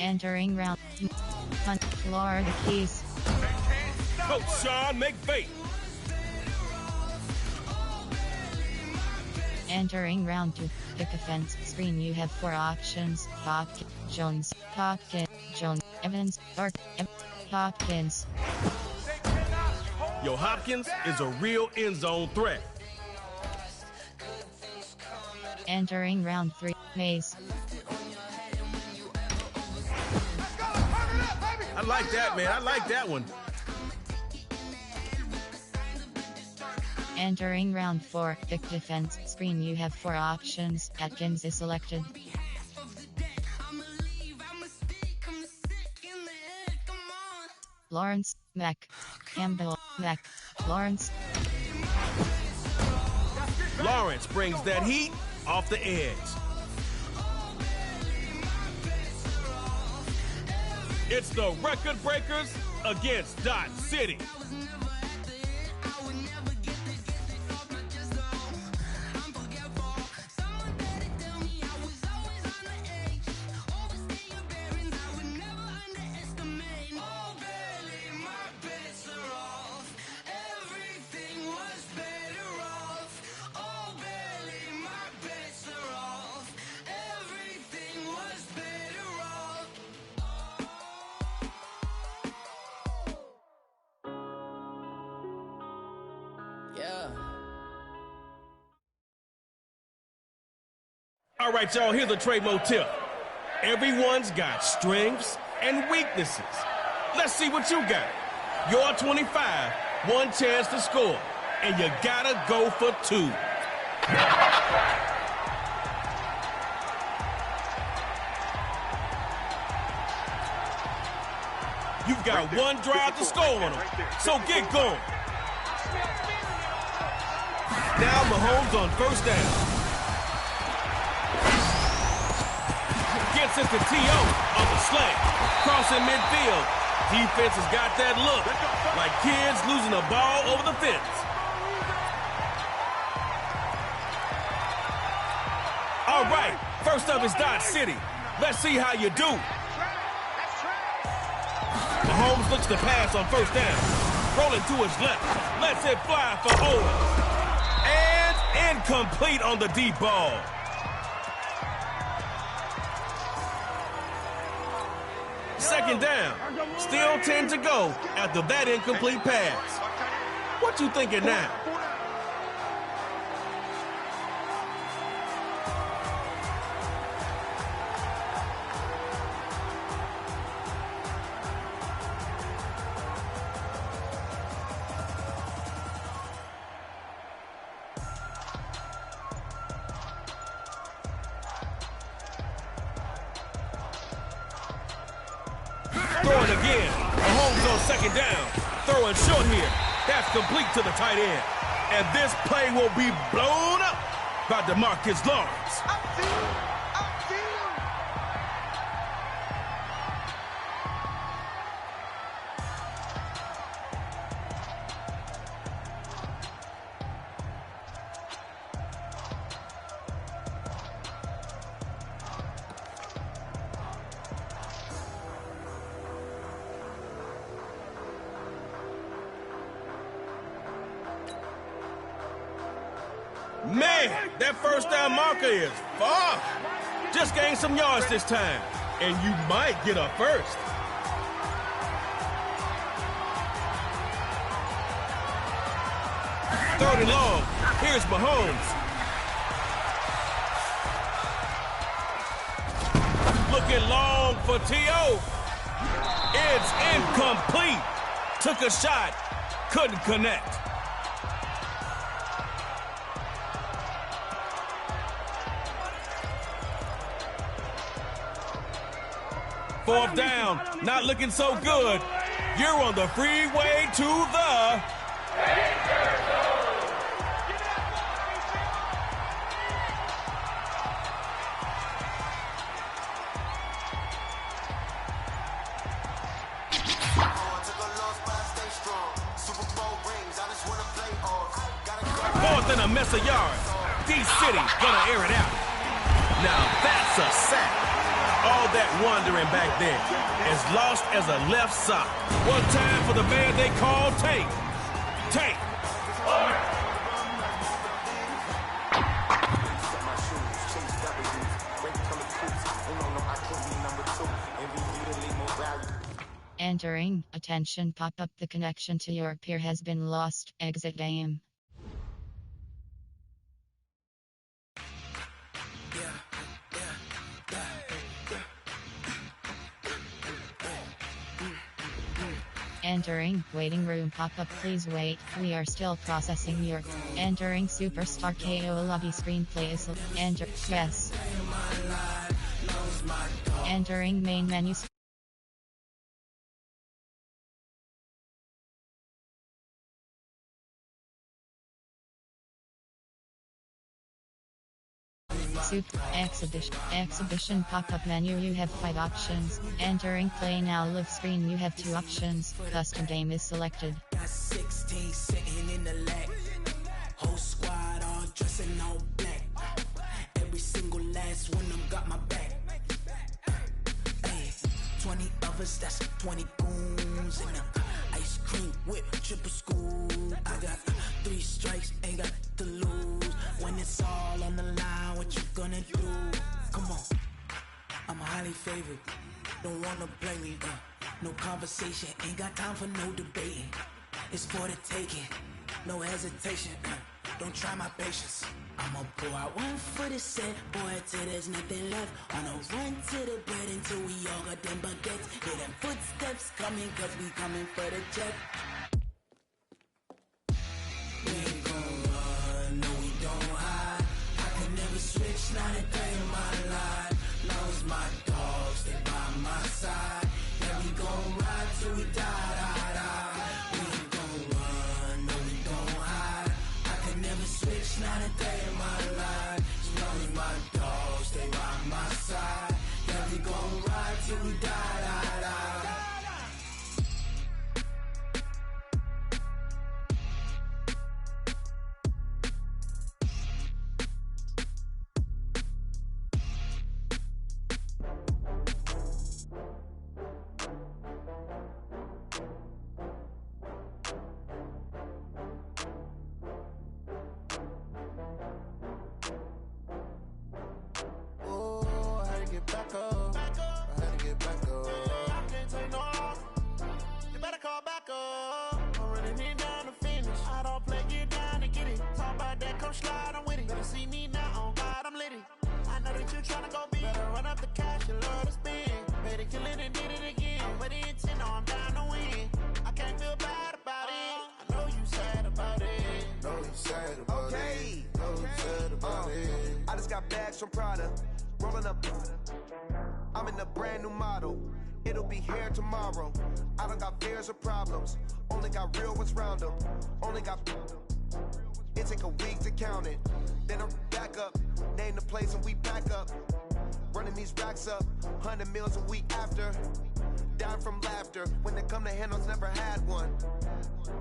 Entering round. Floor the keys. Coach Sean, make bait. Entering round 2. Pick offense screen. You have 4 options. Hopkins, Jones, Evans, or Hopkins. Yo, Hopkins is a real end zone threat. Entering round 3. Maze. I like that, man. I like that one. Entering round 4. Pick defense screen. You have 4 options. Atkins is selected. Lawrence, Mac, Campbell, Mac, Lawrence. Lawrence brings that heat off the edge. It's the Record Breakers against Dot City. All right, y'all, here's a trade mo tip. Everyone's got strengths and weaknesses. Let's see what you got. You're 25, one chance to score, and you gotta go for 2. You've got one drive to score on them, so get going. Now Mahomes on first down. Gets it to T.O. on the slant. Crossing midfield. Defense has got that look. Like kids losing a ball over the fence. All right, first up is Dodge City. Let's see how you do. Mahomes looks to pass on first down. Rolling to his left. Lets it fly for Owens. And incomplete on the deep ball. Second down. Still 10 to go after that incomplete pass. What you thinking now? Throwing again. Mahomes on second down. Throwing short here. That's complete to the tight end. And this play will be blown up by DeMarcus Lawrence. Man, that first down marker is far. Just gained some yards this time, and you might get a first. Third and long. Here's Mahomes. Looking long for T.O. It's incomplete. Took a shot, couldn't connect. Fourth down, not looking so good. You're on the freeway to the... Fourth and a mess of yards. D-City gonna air it out. Now that's a sack. All that wandering back there, as lost as a left sock. One time for the man they call Tank. Tank. Entering, attention pop-up, the connection to your peer has been lost, exit game. Entering, waiting room pop-up, please wait, we are still processing your... Entering Superstar KO lobby screenplay is... Enter, yes. Entering main menu... Exhibition pop-up menu, you have 5 options. Entering play now live screen, you have 2 options. Custom game is selected. Got 16 sitting in the lag. Whole squad all dressing all black. Every single last one of them got my back. Hey, 20 of us, that's 20 goons in the ice cream whip, triple scoop. I got 3 strikes, ain't got to lose. When it's all on the line, what you gonna do? Come on, I'm highly favored. Don't wanna blame me, no conversation, ain't got time for no debating. It's for the taking, no hesitation, don't try my patience. I'ma pour out one for the set, boy, till there's nothing left. On a run to the bread until we all got them baguettes. Hear them footsteps coming, cause we coming for the check. We ain't gon' run, no we don't hide. I can never switch, not a day in my life. Long as my dogs, they by my side. Yeah, we gon' ride till we die, die, die. We ain't gon' run, no we don't hide. I can never switch, not a day in my life. As long as my dogs, stay by my side. Yeah, we gon' ride till we die, die, die. Back up. I had to get back up. I can't take no loss. You better call back up. I'm running it down to finish. I don't play, get down to get it. Talk about that, come slide, I'm with it. Better see me now, on God, I'm litty. I know that you tryna go big. Better run up the cash, you love to spend. Better kill it and did it again. But the intent, no, I'm down to win. I can't feel bad about it. I know you sad about it. Know you sad about it. Know you sad about it. I just got bags from Prada. Rolling up, I'm in a brand new model. It'll be here tomorrow. I don't got fears or problems. Only got real ones round them. Only got. It take a week to count it. Then I'm back up. Name the place and we back up. Running these racks up. 100 meals a week after. Down from laughter. When they come to handles, never had one.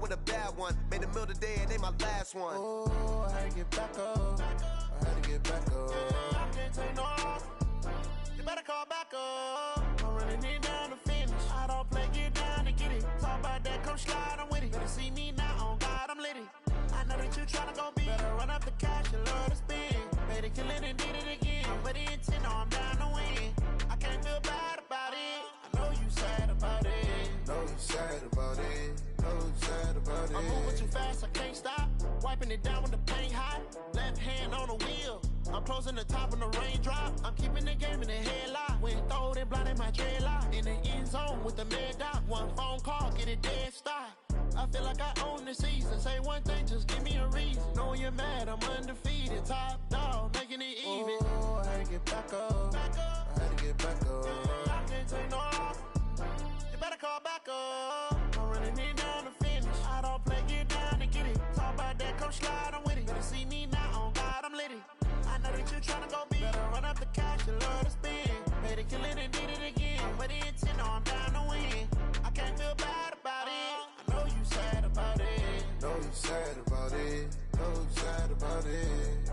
With a bad one. Made a meal today and they my last one. Oh, I had to get back up. I had to get back up. I can't take no loss. You better call back up. I'm running it down to finish. I don't play, get down to get it. Talk about that, come slide, I'm with it. Better see me now, on God, I'm litty. I know that you tryna go big. Better run up the cash, you love to spend. Better kill it and did it again. But the intent, no, I'm down to win. I can't feel bad about it. I know you sad about it. Know you sad about it. Know you sad about it. I'm moving too fast, I can't stop. Wiping it down when the paint hot. Left hand on the wheel. I'm closing the top when the raindrop. I'm keeping the game in the headlock. When throwed and blinded my dreadlock. In the end zone with the mad dot. One phone call, get it dead stop. I feel like I own the season. Say one thing, just give me a reason. Knowing you're mad, I'm undefeated. Top dog, making it even. Oh, I had to get back up. I had to get back up. I can't take no loss. You better call back up. I'm running it down to finish. I don't play, get down to get it. Talk about that, come slide, I'm with it. Better see me now, on God, I'm litty. I know that you tryna go big. Better run up the cash, you love to spend. Better kill it and did it again. But the intent, no, I'm down to win. I can't feel bad about it. I know you sad about it. Know you sad about it. Know you sad about it.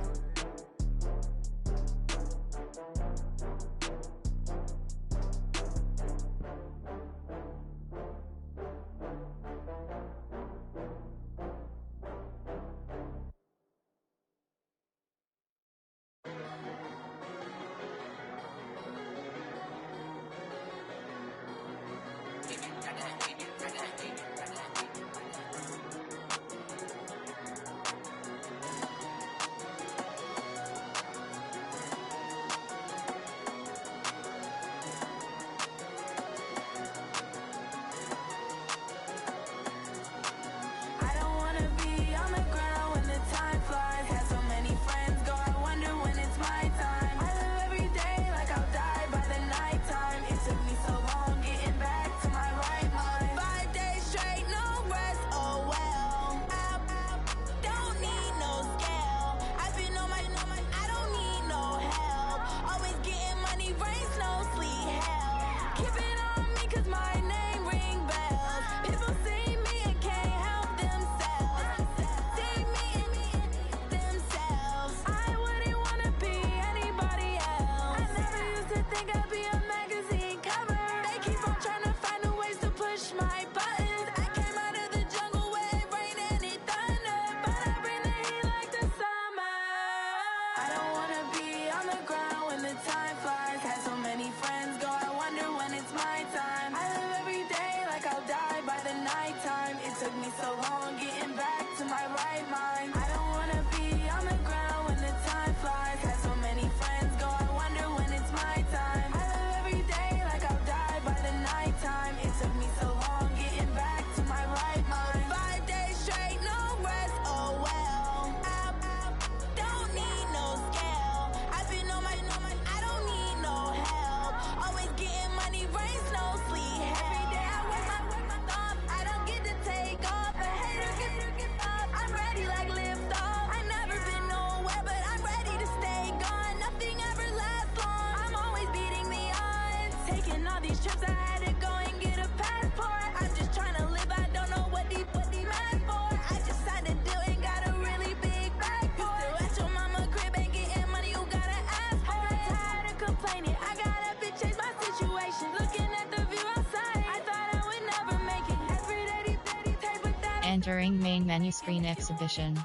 Entering main menu screen exhibition.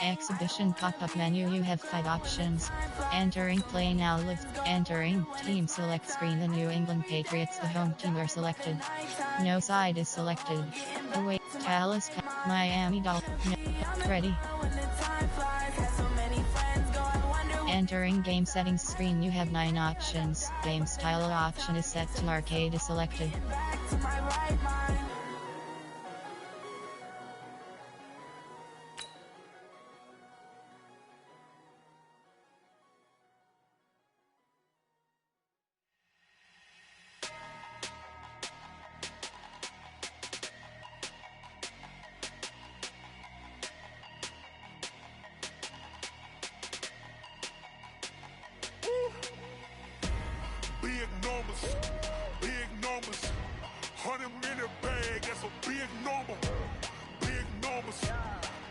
Exhibition pop-up menu. You have 5 options. Entering play now live. Entering team select screen. The New England Patriots, the home team, are selected. No side is selected. Away Dallas Miami Dolphins. No. Ready. Entering game settings screen. You have 9 options. Game style option is set to arcade is selected. Big numbers, 100-minute bag, that's a big number. Big numbers,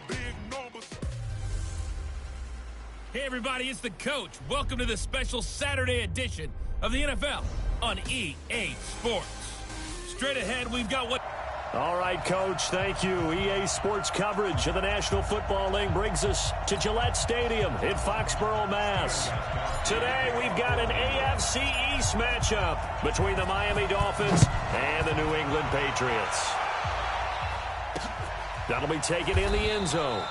big numbers. Hey everybody, it's the coach. Welcome to the special Saturday edition of the NFL on EA Sports. Straight ahead, we've got what... All right, Coach, thank you. EA Sports coverage of the National Football League brings us to Gillette Stadium in Foxborough, Mass. Today, we've got an AFC East matchup between the Miami Dolphins and the New England Patriots. That'll be taken in the end zone.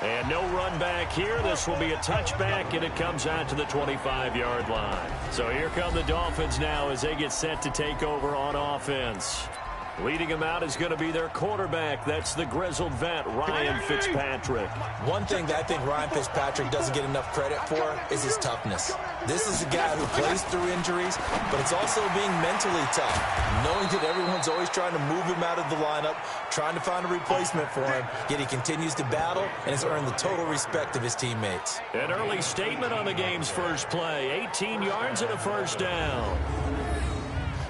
And no run back here. This will be a touchback, and it comes out to the 25-yard line. So here come the Dolphins now as they get set to take over on offense. Leading them out is going to be their quarterback. That's the grizzled vet, Ryan Fitzpatrick. One thing that I think Ryan Fitzpatrick doesn't get enough credit for is his toughness. This is a guy who plays through injuries, but it's also being mentally tough, knowing that everyone's always trying to move him out of the lineup, trying to find a replacement for him, yet he continues to battle and has earned the total respect of his teammates. An early statement on the game's first play, 18 yards and a first down.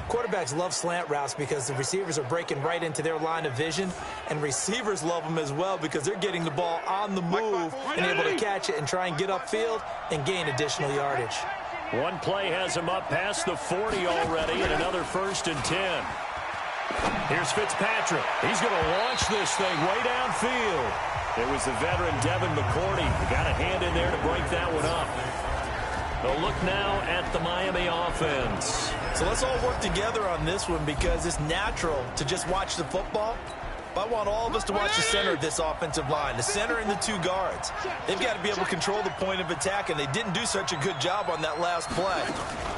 Quarterbacks love slant routes because the receivers are breaking right into their line of vision, and receivers love them as well because they're getting the ball on the move and able to catch it and try and get upfield and gain additional yardage. One play has him up past the 40 already, and another 1st and 10. Here's Fitzpatrick. He's going to launch this thing way downfield. It was the veteran Devin McCourty who got a hand in there to break that one up. A look now at the Miami offense. So let's all work together on this one because it's natural to just watch the football. But I want all of us to watch the center of this offensive line, the center and the 2 guards. They've got to be able to control the point of attack, and they didn't do such a good job on that last play.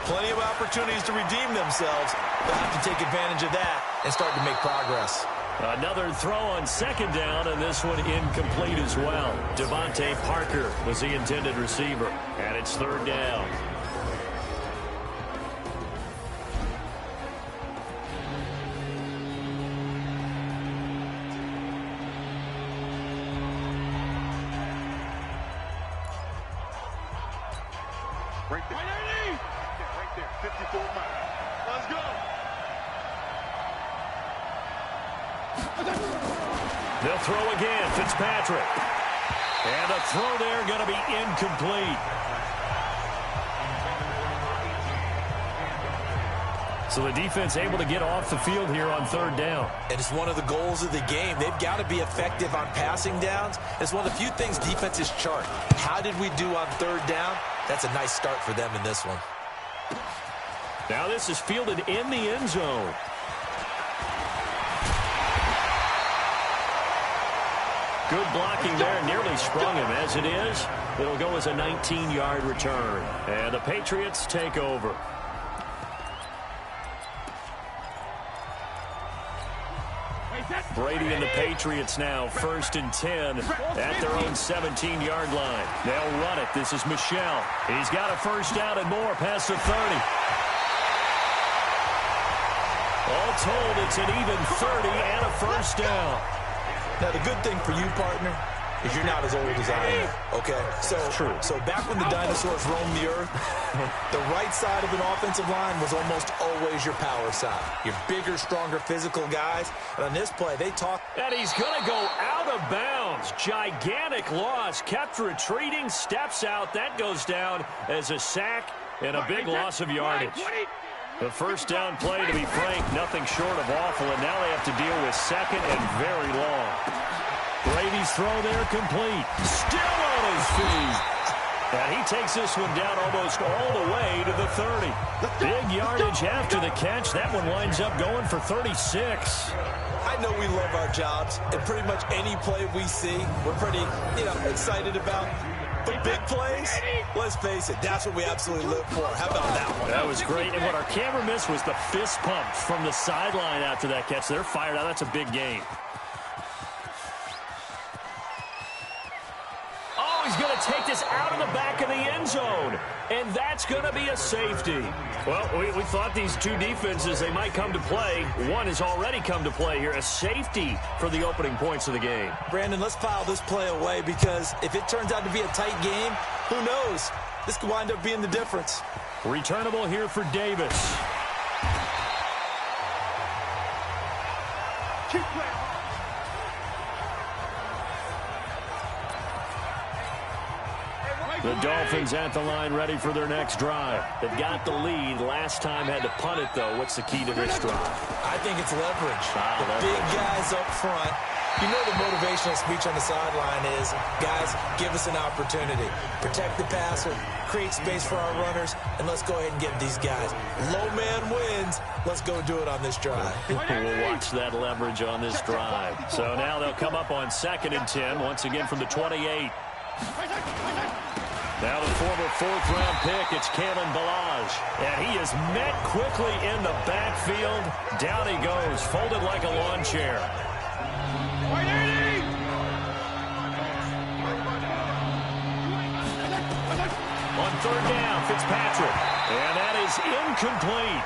Plenty of opportunities to redeem themselves, but have to take advantage of that and start to make progress. Another throw on 2nd down, and this one incomplete as well. Devontae Parker was the intended receiver, and it's 3rd down. Right there, 54 miles. Let's go. They'll throw again, Fitzpatrick. And the throw there going to be incomplete. So the defense able to get off the field here on 3rd down. And it's one of the goals of the game. They've got to be effective on passing downs. It's one of the few things defenses chart. How did we do on 3rd down? That's a nice start for them in this one. Now this is fielded in the end zone. Good blocking there, nearly sprung him. As it is, it'll go as a 19-yard return. And the Patriots take over. Brady and the Patriots now 1st and 10 at their own 17-yard line. They'll run it. This is Michelle. He's got a 1st down and more past the 30. All told, it's an even 30 and a 1st down. Now, the good thing for you, partner, is you're not as old as I am, okay? So back when the dinosaurs roamed the earth, the right side of an offensive line was almost always your power side. Your bigger, stronger, physical guys. And on this play, they talk. And he's going to go out of bounds. Gigantic loss. Kept retreating, steps out. That goes down as a sack and a big loss of yardage. The first down play, to be frank, nothing short of awful, and now they have to deal with second and very long. Brady's throw there complete. Still on his feet. And he takes this one down almost all the way to the 30. Big yardage after the catch. That one winds up going for 36. I know we love our jobs, and pretty much any play we see, we're pretty, excited about. But big plays, let's face it, that's what we absolutely live for. How about that one? That was great. And what our camera missed was the fist pump from the sideline after that catch. They're fired out. That's a big game. He's going to take this out of the back of the end zone, and that's going to be a safety. Well, we thought these two defenses, they might come to play. One has already come to play here, a safety for the opening points of the game. Brandon, let's file this play away because if it turns out to be a tight game, who knows? This could wind up being the difference. Returnable here for Davis. Keep playing. The Dolphins at the line ready for their next drive. They've got the lead. Last time had to punt it, though. What's the key to this drive? I think it's leverage. The big guys up front. You know the motivational speech on the sideline is, guys, give us an opportunity. Protect the passer, create space for our runners, and let's go ahead and get these guys. Low man wins. Let's go do it on this drive. We'll watch that leverage on this drive. So now they'll come up on 2nd and 10, once again from the 28. Now the former 4th-round pick, it's Kalen Ballage. And he is met quickly in the backfield. Down he goes, folded like a lawn chair. On 3rd down, Fitzpatrick. And that is incomplete.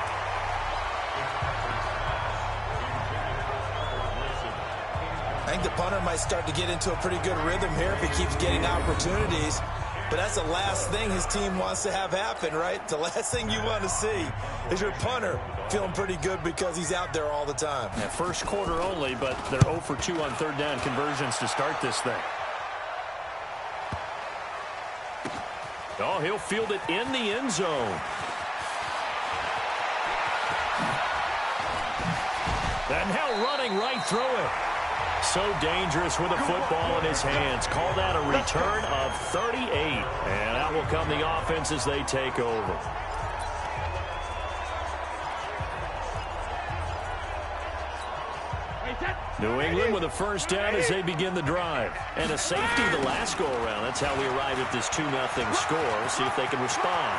I think the punter might start to get into a pretty good rhythm here if he keeps getting opportunities. But that's the last thing his team wants to have happen, right? The last thing you want to see is your punter feeling pretty good because he's out there all the time. Yeah, first quarter only, but they're 0 for 2 on 3rd down conversions to start this thing. Oh, he'll field it in the end zone. And now running right through it. So dangerous with a football in his hands. Call that a return of 38. And out will come the offense as they take over. New England with a first down as they begin the drive. And a safety the last go-around. That's how we arrive at this 2-0 score. See if they can respond.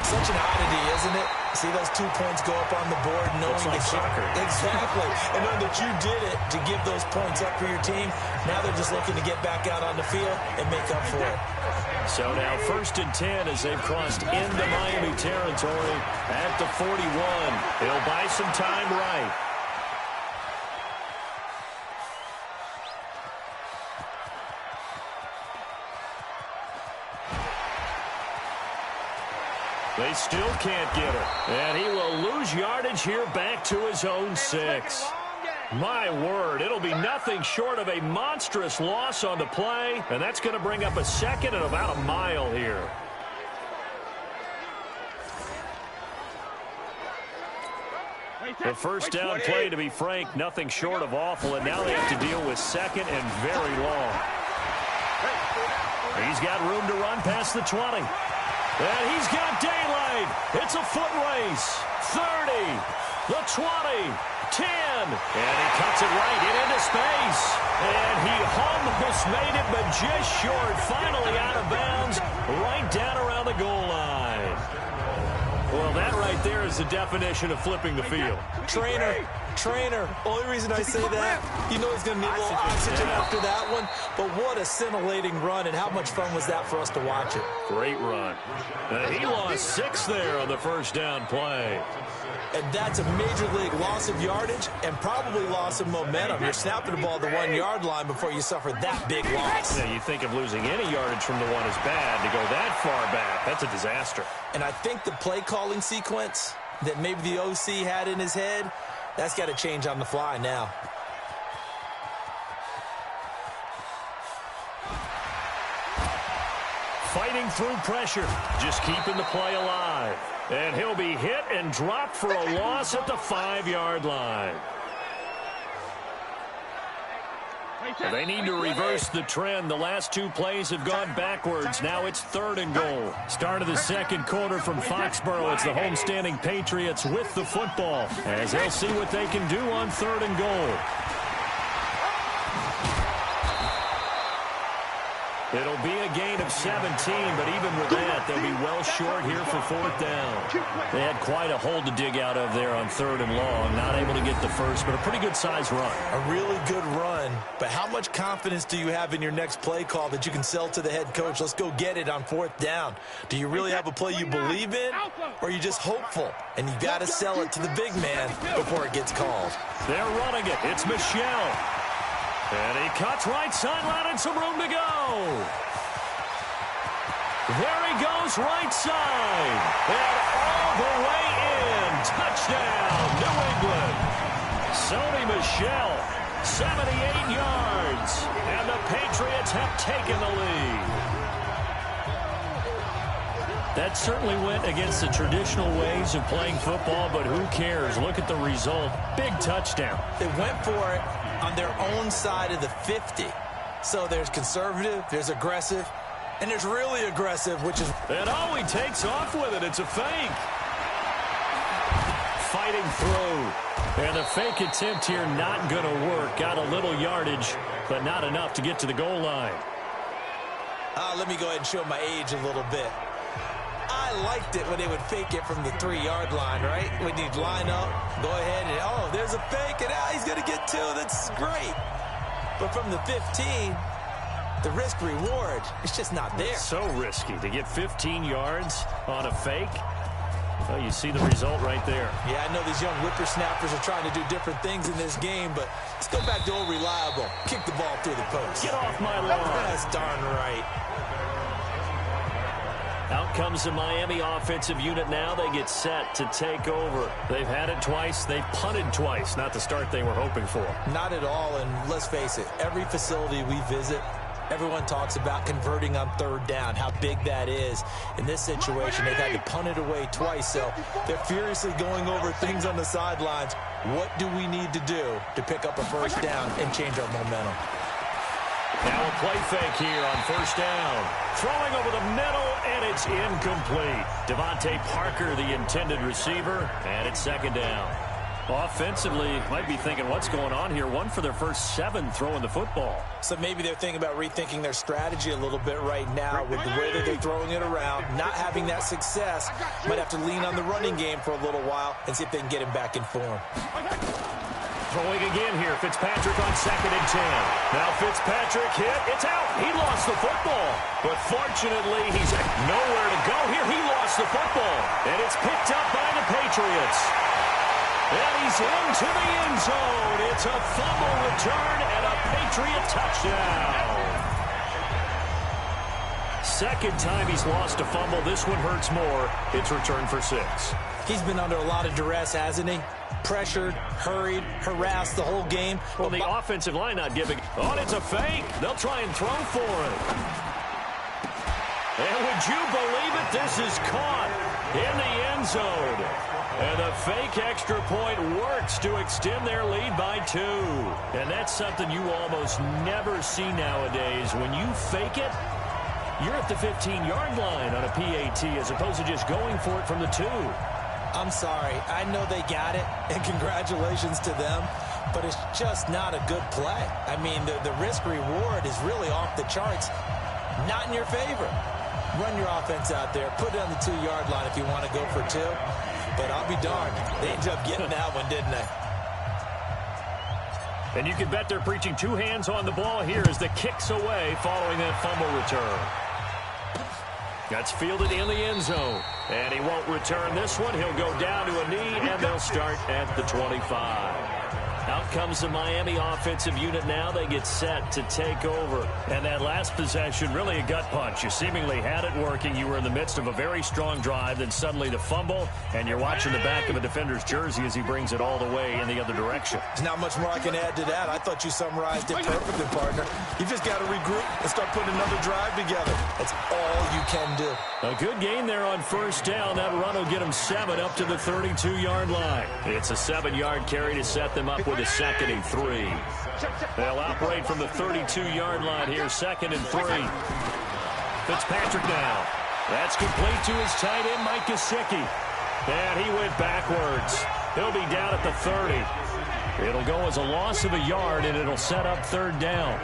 Such an oddity, isn't it? See those 2 points go up on the board knowing Looks like soccer. Exactly. And knowing that you did it to give those points up for your team. Now they're just looking to get back out on the field and make up for it. So now 1st and 10 as they've crossed into Miami territory at the 41. They'll buy some time right. They still can't get it. And he will lose yardage here back to his own 6. My word, it'll be nothing short of a monstrous loss on the play. And that's going to bring up a 2nd and about a mile here. The first down play, to be frank, nothing short of awful. And now they have to deal with 2nd and very long. He's got room to run past the 20. And he's got daylight. It's a foot race. 30, the 20, 10. And he cuts it right into space. And he almost made it, but just short. Finally out of bounds, right down around the goal line. Well, that right there is the definition of flipping the field. Trainer. Only reason I say that, you know he's going to need a little oxygen after that one. But what a scintillating run, and how much fun was that for us to watch it. Great run. He lost 6 there on the first down play. And that's a major league loss of yardage and probably loss of momentum. You're snapping the ball at the 1-yard line before you suffer that big loss. Yeah, you think of losing any yardage from the 1 is bad. To go that far back, that's a disaster. And I think the play calling sequence that maybe the OC had in his head, that's got to change on the fly now. Fight fighting through pressure, just keeping the play alive. And he'll be hit and dropped for a loss at the 5-yard line. They need to reverse the trend. The last 2 plays have gone backwards. Now it's 3rd and goal. Start of the second quarter from Foxborough. It's the homestanding Patriots with the football as they'll see what they can do on 3rd and goal. It'll be a gain of 17, but even with that, they'll be well short here for 4th down. They had quite a hole to dig out of there on 3rd and long. Not able to get the first, but a pretty good size run. A really good run, but how much confidence do you have in your next play call that you can sell to the head coach? Let's go get it on 4th down. Do you really have a play you believe in, or are you just hopeful? And you got to sell it to the big man before it gets called. They're running it. It's Michelle. And he cuts right sideline and some room to go. There he goes right side. And all the way in. Touchdown, New England. Sony Michel, 78 yards. And the Patriots have taken the lead. That certainly went against the traditional ways of playing football, but who cares? Look at the result. Big touchdown. They went for it on their own side of the 50. So there's conservative, there's aggressive, and there's really aggressive, which is... And oh, he takes off with it. It's a fake. Fighting through. And the fake attempt here not going to work. Got a little yardage, but not enough to get to the goal line. Let me go ahead and show my age a little bit. I liked it when they would fake it from the 3-yard line, right? When you'd line up, go ahead and, oh, there's a fake, and he's going to get 2. That's great. But from the 15, the risk-reward, it's just not there. It's so risky to get 15 yards on a fake. Well, you see the result right there. Yeah, I know these young whippersnappers are trying to do different things in this game, but let's go back to old reliable. Kick the ball through the post. Get off my lawn. That's darn right. Out comes the Miami offensive unit now. They get set to take over. They've had it twice. They've punted twice. Not the start they were hoping for. Not at all, and let's face it, every facility we visit, everyone talks about converting on 3rd down, how big that is. In this situation, they've had to punt it away twice, so they're furiously going over things on the sidelines. What do we need to do to pick up a 1st down and change our momentum? Now a play fake here on 1st down. Throwing over the middle, and it's incomplete. Devontae Parker, the intended receiver, and it's 2nd down. Offensively, might be thinking, what's going on here? 1 for their first 7 throwing the football. So maybe they're thinking about rethinking their strategy a little bit right now with the way that they're throwing it around. Not having that success, might have to lean on the running game for a little while and see if they can get him back in form. Throwing again here, Fitzpatrick on 2nd and 10. Now Fitzpatrick hit, it's out. He lost the football. But fortunately, he's nowhere to go here. He lost the football. And it's picked up by the Patriots. And he's into the end zone. It's a fumble return and a Patriot touchdown. 2nd time he's lost a fumble. This one hurts more. It's returned for 6. He's been under a lot of duress, hasn't he? Pressured, hurried, harassed the whole game. Well, the offensive line not giving. Oh, and it's a fake. They'll try and throw for it. And would you believe it? This is caught in the end zone. And the fake extra point works to extend their lead by 2. And that's something you almost never see nowadays. When you fake it, you're at the 15-yard line on a PAT as opposed to just going for it from the 2. I'm sorry. I know they got it, and congratulations to them, but it's just not a good play. I mean, the risk-reward is really off the charts, not in your favor. Run your offense out there. Put it on the 2-yard line if you want to go for 2, but I'll be darned. They ended up getting that one, didn't they? And you can bet they're preaching 2 hands on the ball here as the kick's away following that fumble return. That's fielded in the end zone. And he won't return this one. He'll go down to a knee, and they'll start at the 25. Out comes the Miami offensive unit now. They get set to take over. And that last possession, really a gut punch. You seemingly had it working. You were in the midst of a very strong drive. Then suddenly the fumble, and you're watching the back of a defender's jersey as he brings it all the way in the other direction. There's not much more I can add to that. I thought you summarized it perfectly, partner. You've just got to regroup and start putting another drive together. That's all you can do. A good gain there on first down. That run will get them 7 up to the 32-yard line. It's a 7-yard carry to set them up with a 2nd and 3. They'll operate from the 32-yard line here, 2nd and 3. Fitzpatrick now. That's complete to his tight end, Mike Gesicki. And he went backwards. He'll be down at the 30. It'll go as a loss of a yard, and it'll set up 3rd down.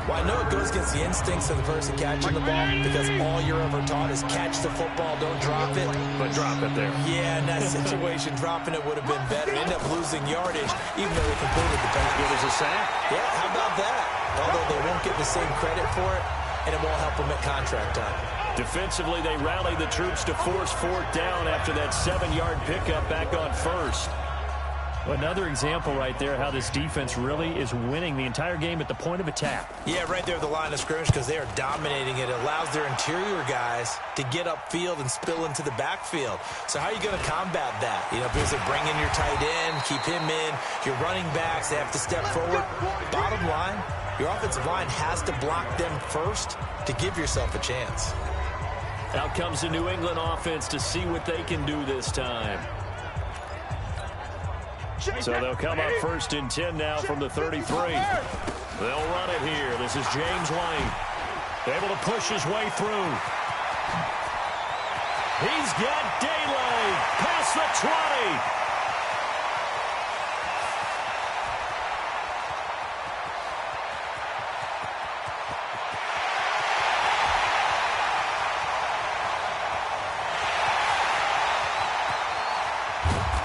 Well, I know it goes against the instincts of the person catching the ball because all you're ever taught is catch the football, don't drop it. But drop it there. Yeah, in that situation, dropping it would have been better. End up losing yardage, even though they completed the pass. Good as a sack. Yeah, how about that? Although they won't get the same credit for it, and it won't help them at contract time. Defensively, they rallied the troops to force 4th down after that 7-yard pickup back on 1st. Another example right there how this defense really is winning the entire game at the point of attack. Yeah, right there at the line of scrimmage because they are dominating it. It allows their interior guys to get upfield and spill into the backfield. So how are you going to combat that? You know, because they bring in your tight end, keep him in. Your running backs, they have to step forward. Bottom line, your offensive line has to block them first to give yourself a chance. Out comes the New England offense to see what they can do this time. So they'll come up 1st and 10 now from the 33. They'll run it here. This is James White. Able to push his way through. He's got daylight past the 20.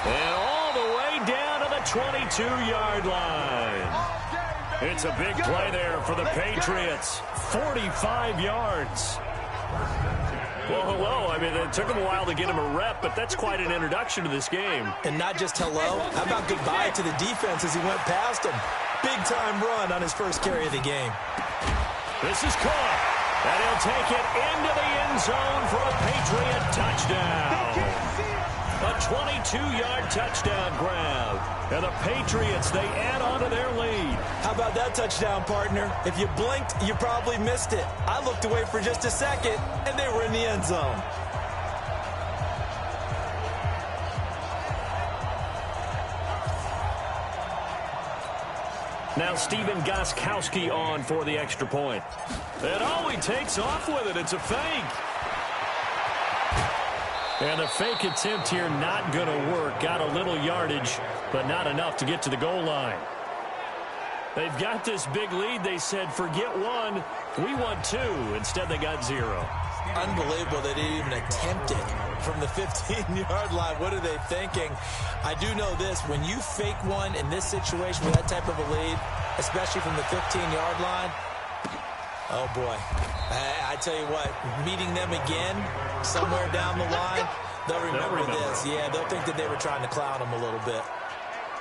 And all the way down to the 22-yard line. It's a big play there for the Patriots. 45 yards. Well, hello. I mean, it took him a while to get him a rep, but that's quite an introduction to this game. And not just hello. How about goodbye to the defense as he went past him? Big-time run on his first carry of the game. This is caught. And he'll take it into the end zone for a Patriot touchdown. A 22-yard touchdown grab. And the Patriots, they add on to their lead. How about that touchdown, partner? If you blinked, you probably missed it. I looked away for just a second, and they were in the end zone. Now Stephen Gostkowski on for the extra point. And oh, he takes off with it. It's a fake. And the fake attempt here not going to work. Got a little yardage, but not enough to get to the goal line. They've got this big lead. They said, forget one, we want 2. Instead, they got 0. Unbelievable they didn't even attempt it from the 15-yard line. What are they thinking? I do know this. When you fake one in this situation with that type of a lead, especially from the 15-yard line, oh, boy. I tell you what, meeting them again somewhere down the line, they'll remember this. Yeah, they'll think that they were trying to clown them a little bit.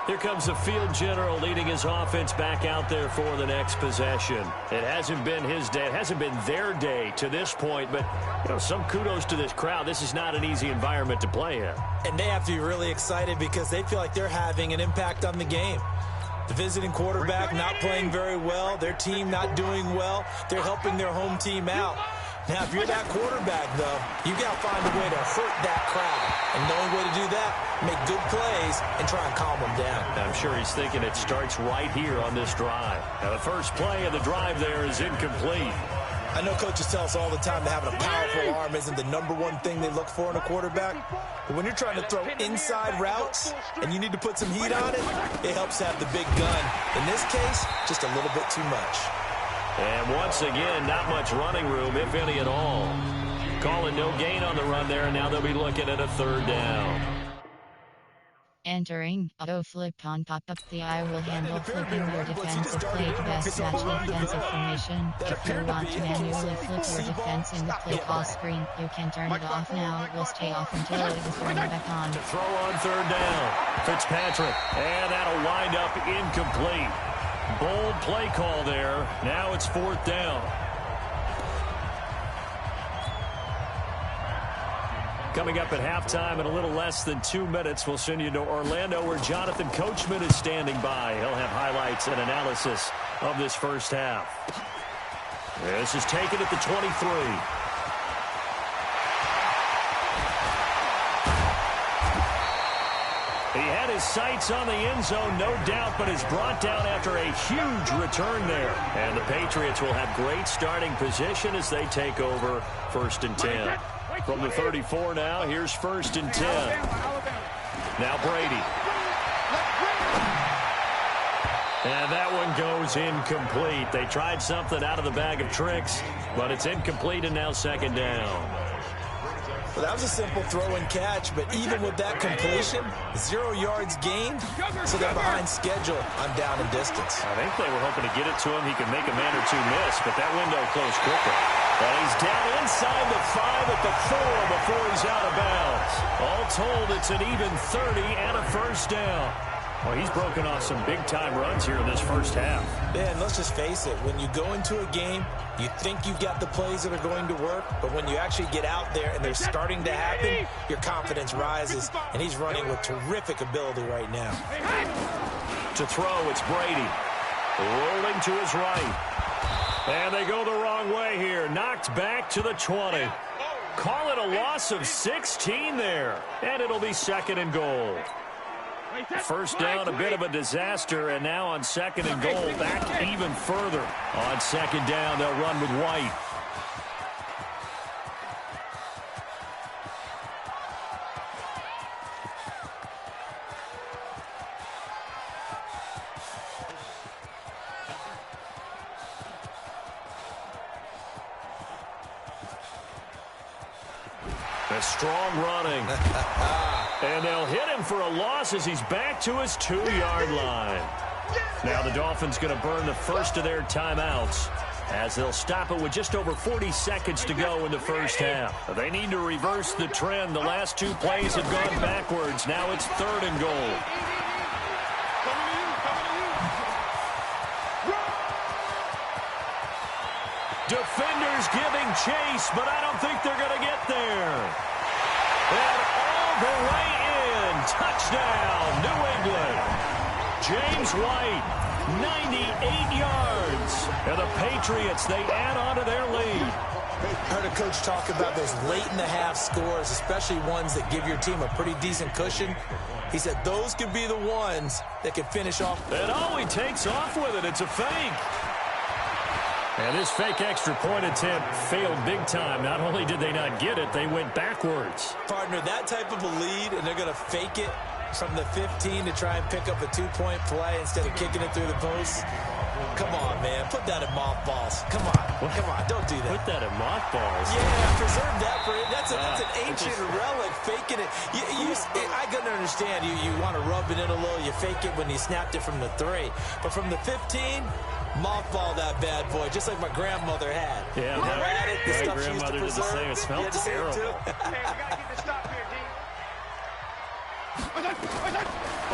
Here comes the field general leading his offense back out there for the next possession. It hasn't been his day. It hasn't been their day to this point, but you know, some kudos to this crowd. This is not an easy environment to play in. And they have to be really excited because they feel like they're having an impact on the game. The visiting quarterback not playing very well. Their team not doing well. They're helping their home team out. Now, if you're that quarterback, though, you got to find a way to hurt that crowd. And the only way to do that, make good plays and try and calm them down. I'm sure he's thinking it starts right here on this drive. Now, the first play of the drive there is incomplete. I know coaches tell us all the time that having a powerful arm isn't the #1 thing they look for in a quarterback. But when you're trying to throw inside routes and you need to put some heat on it, it helps have the big gun. In this case, just a little bit too much. And once again, not much running room, if any at all. Calling no gain on the run there, and now they'll be looking at a 3rd down. Entering auto flip on pop-up. The eye will handle flipping your defensive play to best match defensive formation. If you want to manually flip your defense in the play call screen, you can turn it off now. It will stay off until it is turned back on. To throw on third down. Fitzpatrick. And that'll wind up incomplete. Bold play call there. Now it's fourth down. Coming up at halftime in a little less than 2 minutes, we'll send you to Orlando where Jonathan Coachman is standing by. He'll have highlights and analysis of this first half. This is taken at the 23. He had his sights on the end zone, no doubt, but is brought down after a huge return there. And the Patriots will have great starting position as they take over 1st and 10. From the 34 now, here's 1st and 10. Now Brady. And that one goes incomplete. They tried something out of the bag of tricks, but it's incomplete and now 2nd down. Well, that was a simple throw and catch, but even with that completion, 0 yards gained, so they're behind schedule on down and distance. I think they were hoping to get it to him. He could make a man or two miss, but that window closed quickly. And he's down inside the 5 at the 4 before he's out of bounds. All told, it's an even 30 and a 1st down. Well, he's broken off some big-time runs here in this first half. Yeah, and let's just face it. When you go into a game, you think you've got the plays that are going to work, but when you actually get out there and they're starting to happen, your confidence rises, and he's running with terrific ability right now. To throw, it's Brady. Rolling to his right. And they go the wrong way here. Knocked back to the 20. Call it a loss of 16 there. And it'll be 2nd and goal. First down, a bit of a disaster, and now on 2nd and goal, back even further. On 2nd down, they'll run with White. A strong running. And they'll hit him for a loss as he's back to his 2-yard line. Now the Dolphins going to burn the first of their timeouts as they'll stop it with just over 40 seconds to go in the first half. They need to reverse the trend. The last 2 plays have gone backwards. Now it's 3rd and goal. Defenders giving chase, but I don't think they're going to get there. And all the way in. Touchdown, New England. James White, 98 yards. And the Patriots, they add on to their lead. I heard a coach talk about those late-in-the-half scores, especially ones that give your team a pretty decent cushion. He said those could be the ones that can finish off. And he takes off with it. It's a fake. And this fake extra point attempt failed big time. Not only did they not get it, they went backwards. Partner, that type of a lead, and they're going to fake it from the 15 to try and pick up a 2-point play instead of kicking it through the post. Come on, man. Put that in mothballs. Come on. Come on. Don't do that. Put that in mothballs. Yeah, preserve that for it. That's an ancient relic, faking it. I can understand. You want to rub it in a little. You fake it when you snapped it from the 3. But from the 15, mothball that bad boy, just like my grandmother had. Yeah, never had it. The stuff she used to grandmother did the same. It smelled terrible. Hey, we got to get this stop here, D.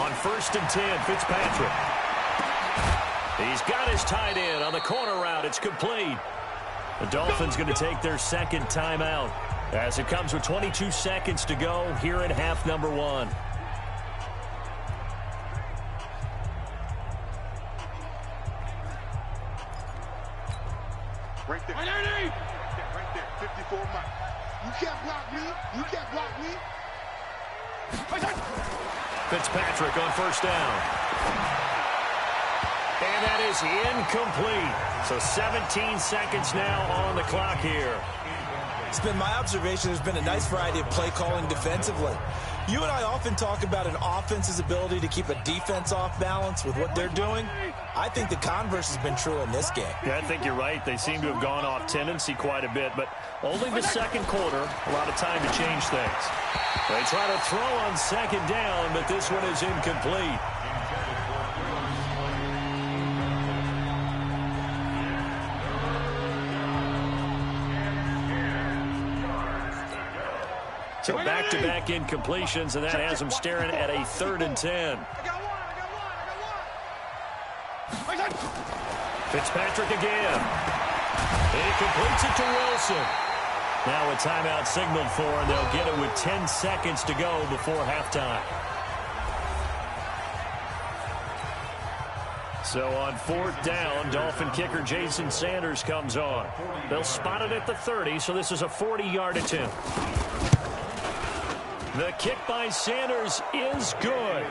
On 1st and 10, Fitzpatrick. He's got his tight end on the corner route. It's complete. The Dolphins going to take their 2nd timeout as it comes with 22 seconds to go here in half number 1. Right there. Right there. 54 miles. You can't block me. You can't block me. Fitzpatrick on 1st down. And that is incomplete. So 17 seconds now on the clock here. It's been my observation there's been a nice variety of play calling defensively. You and I often talk about an offense's ability to keep a defense off balance with what they're doing. I think the converse has been true in this game. Yeah, I think you're right. They seem to have gone off tendency quite a bit, but only the 2nd quarter, a lot of time to change things. They try to throw on second down, but this one is incomplete. So back-to-back incompletions, and that has them staring at a 3rd and 10. Fitzpatrick again. And he completes it to Wilson. Now a timeout signaled for, and they'll get it with 10 seconds to go before halftime. So on 4th down, Dolphin kicker Jason Sanders comes on. They'll spot it at the 30, so this is a 40-yard attempt. The kick by Sanders is good.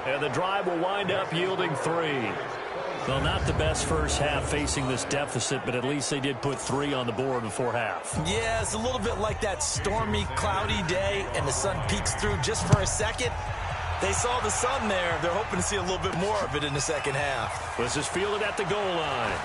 And the drive will wind up yielding 3. Well, not the best first half facing this deficit, but at least they did put 3 on the board before half. Yeah, it's a little bit like that stormy, cloudy day, and the sun peeks through just for a second. They saw the sun there. They're hoping to see a little bit more of it in the second half. This is fielded at the goal line.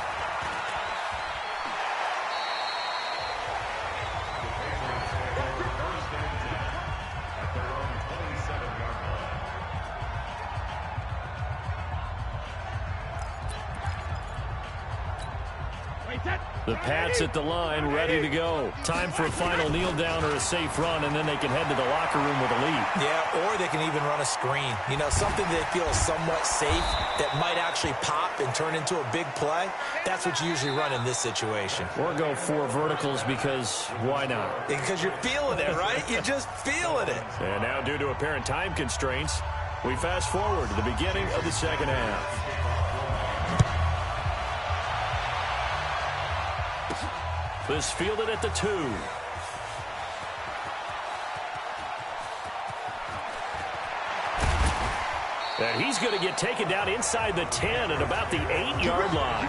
The Pats at the line, ready to go. Time for a final kneel down or a safe run, and then they can head to the locker room with a lead. Yeah, or they can even run a screen. You know, something they feel is somewhat safe that might actually pop and turn into a big play. That's what you usually run in this situation. Or go 4 verticals because why not? Because you're feeling it, right? You're just feeling it. And now due to apparent time constraints, we fast forward to the beginning of the second half. This fielded at the 2. And he's going to get taken down inside the 10 at about the 8-yard line.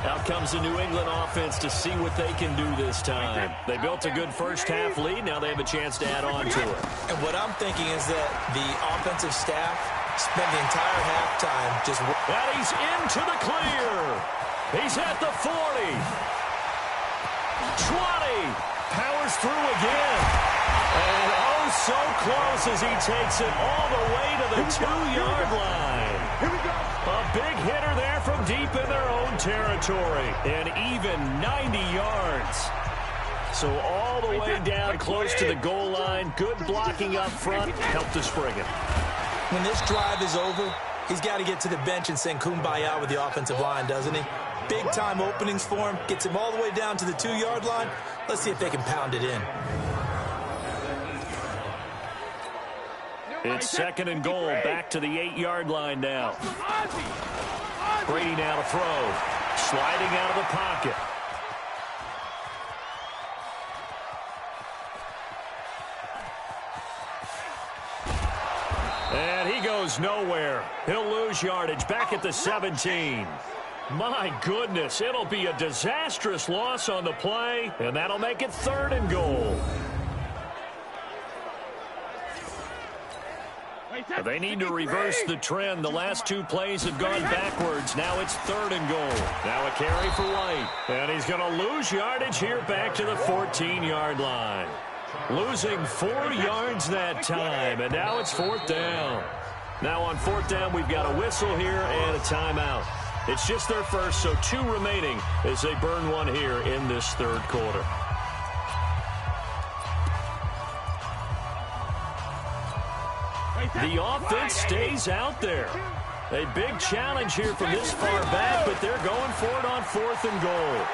Out comes the New England offense to see what they can do this time. They built a good first half lead. Now they have a chance to add on to it. And what I'm thinking is that the offensive staff spend the entire halftime just... And he's into the clear. He's at the 40. 20. Powers through again. And oh, so close as he takes it all the way to the 2-yard line. A big hitter there from deep in their own territory. And even 90 yards. So all the way down close to the goal line. Good blocking up front. Helped to spring it. When this drive is over, he's got to get to the bench and sing kumbaya with the offensive line, doesn't he? Big-time openings for him. Gets him all the way down to the 2-yard line. Let's see if they can pound it in. It's 2nd and goal. Back to the 8-yard line now. Brady now to throw. Sliding out of the pocket. And he goes nowhere. He'll lose yardage back at the 17. My goodness, it'll be a disastrous loss on the play, and that'll make it 3rd and goal. They need to reverse the trend. The last 2 plays have gone backwards. Now it's 3rd and goal. Now a carry for White. And he's going to lose yardage here back to the 14-yard line. Losing 4 yards that time, and now it's 4th down. Now on 4th down, we've got a whistle here and a timeout. It's just their first, so 2 remaining as they burn one here in this 3rd quarter. The offense stays out there. A big challenge here from this far back, but they're going for it on 4th and goal.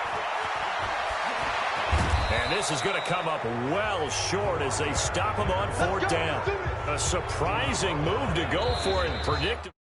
And this is going to come up well short as they stop him on 4th down. A surprising move to go for it and predictable.